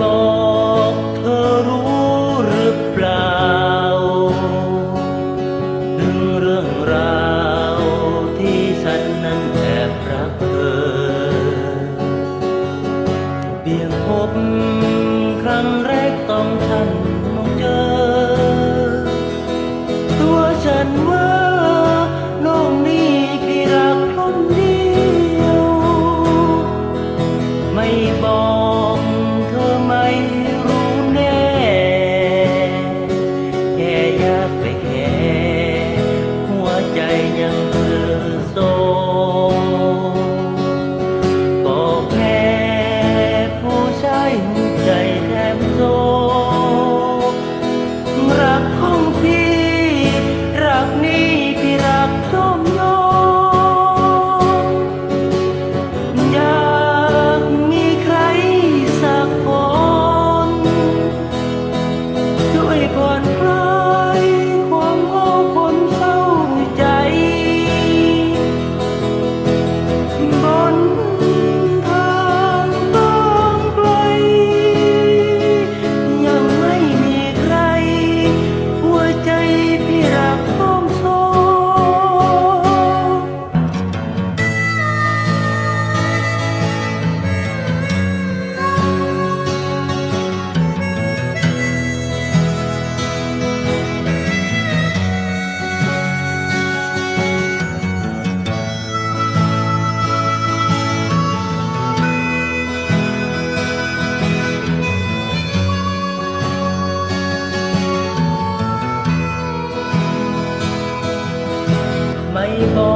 บอกเธอรู้หรือเปล่าถึงเรื่องราวที่ฉันนั้นแอบรักเธอเพียงพบครั้งแรกต้องฉันมองเจอตัวฉันว่าน้องนี่พี่รักคนเดียวไม่บอกเธอไม่รู้แน่แค่อยากไปแค่หัวใจยังเพ้อโซก็แค่ผู้ชายหัวใจแทบโซรักของพี่รักนี้พี่รักจมยอมอยากมีใครสักคนช่วยผ่อนคลายความโอ้คนเศร้าใจบนทางต้องไกลยังไม่มีใครหัวใจพี่รักต้องโซ ไม่บอก